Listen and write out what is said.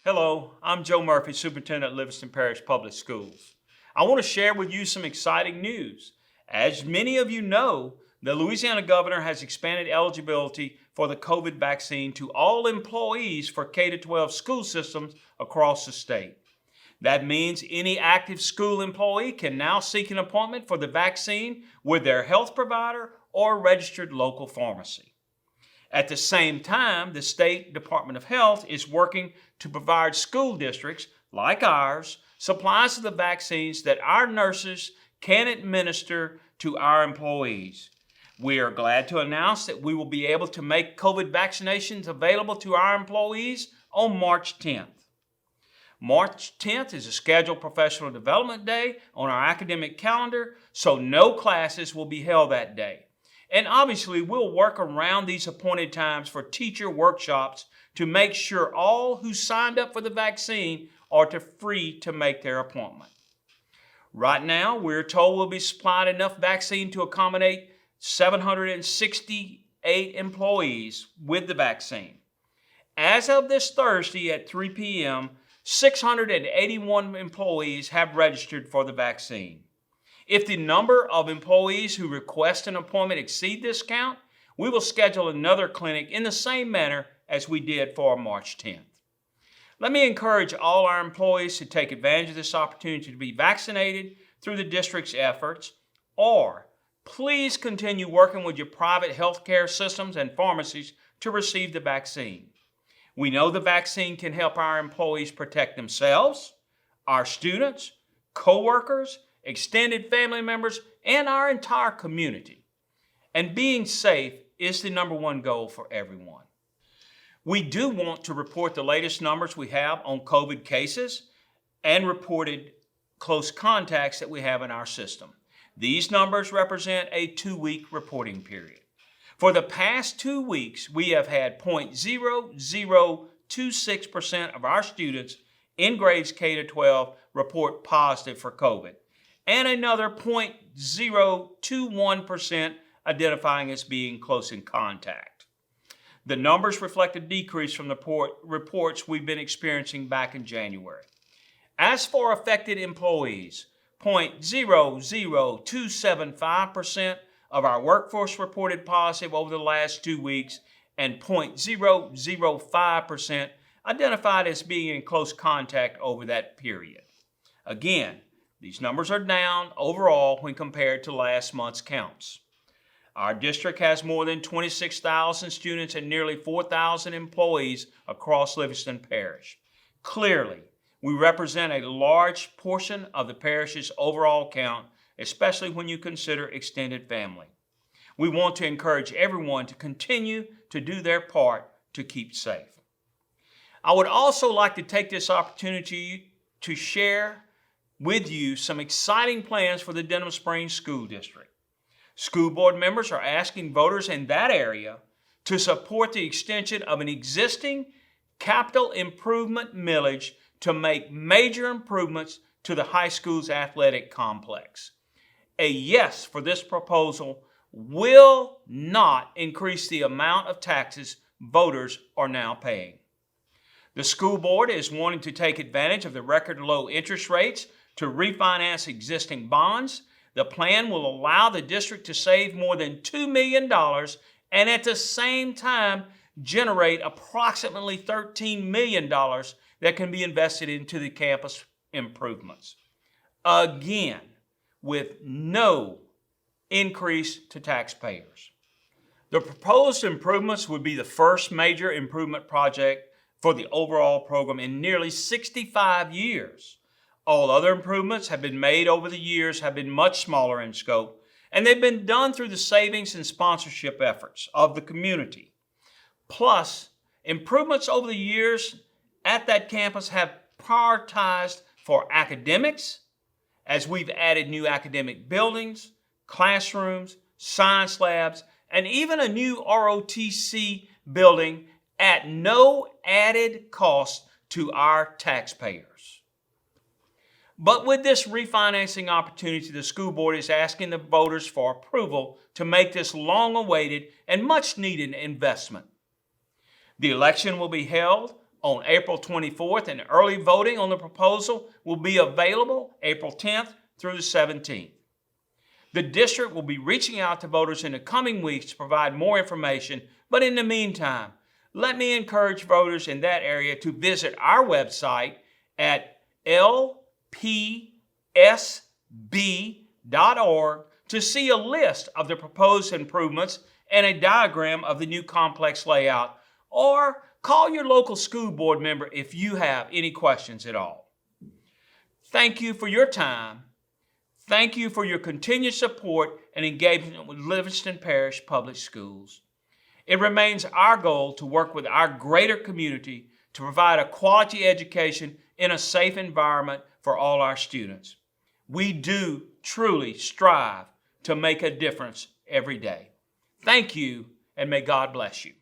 Hello, I'm Joe Murphy, Superintendent of Livingston Parish Public Schools. I want to share with you some exciting news. As many of you know, the Louisiana governor has expanded eligibility for the COVID vaccine to all employees for K-12 school systems across the state. That means any active school employee can now seek an appointment for the vaccine with their health provider or registered local pharmacy. At the same time, the State Department of Health is working to provide school districts, like ours, supplies of the vaccines that our nurses can administer to our employees. We are glad to announce that we will be able to make COVID vaccinations available to our employees on March 10th. March 10th is a scheduled professional development day on our academic calendar, so no classes will be held that day. And obviously, we'll work around these appointed times for teacher workshops to make sure all who signed up for the vaccine are free to make their appointment. Right now, we're told we'll be supplied enough vaccine to accommodate 768 employees with the vaccine. As of this Thursday at 3 p.m., 681 employees have registered for the vaccine. If the number of employees who request an appointment exceed this count, we will schedule another clinic in the same manner as we did for March 10th. Let me encourage all our employees to take advantage of this opportunity to be vaccinated through the district's efforts, or please continue working with your private healthcare systems and pharmacies to receive the vaccine. We know the vaccine can help our employees protect themselves, our students, co-workers, extended family members, and our entire community. And being safe is the number one goal for everyone. We do want to report the latest numbers we have on COVID cases and reported close contacts that we have in our system. These numbers represent a 2-week reporting period. For the past 2 weeks, we have had 0.0026% of our students in grades K-12 report positive for COVID, and another 0.021% identifying as being close in contact. The numbers reflect a decrease from the reports we've been experiencing back in January. As for affected employees, 0.00275% of our workforce reported positive over the last 2 weeks, and 0.005% identified as being in close contact over that period. Again, these numbers are down overall when compared to last month's counts. Our district has more than 26,000 students and nearly 4,000 employees across Livingston Parish. Clearly, we represent a large portion of the parish's overall count, especially when you consider extended family. We want to encourage everyone to continue to do their part to keep safe. I would also like to take this opportunity to share with you some exciting plans for the Denham Springs School District. School board members are asking voters in that area to support the extension of an existing capital improvement millage to make major improvements to the high school's athletic complex. A yes for this proposal will not increase the amount of taxes voters are now paying. The school board is wanting to take advantage of the record low interest rates to refinance existing bonds. The plan will allow the district to save more than $2 million and at the same time generate approximately $13 million that can be invested into the campus improvements. Again, with no increase to taxpayers. The proposed improvements would be the first major improvement project for the overall program in nearly 65 years. All other improvements have been made over the years have been much smaller in scope, and they've been done through the savings and sponsorship efforts of the community. Plus, improvements over the years at that campus have prioritized for academics, as we've added new academic buildings, classrooms, science labs, and even a new ROTC building at no added cost to our taxpayers. But with this refinancing opportunity, the school board is asking the voters for approval to make this long-awaited and much-needed investment. The election will be held on April 24th, and early voting on the proposal will be available April 10th through the 17th. The district will be reaching out to voters in the coming weeks to provide more information, but in the meantime, let me encourage voters in that area to visit our website at lppsb.org to see a list of the proposed improvements and a diagram of the new complex layout, or call your local school board member if you have any questions at all. Thank you for your time. Thank you for your continued support and engagement with Livingston Parish Public Schools. It remains our goal to work with our greater community to provide a quality education in a safe environment for all our students. We do truly strive to make a difference every day. Thank you, and may God bless you.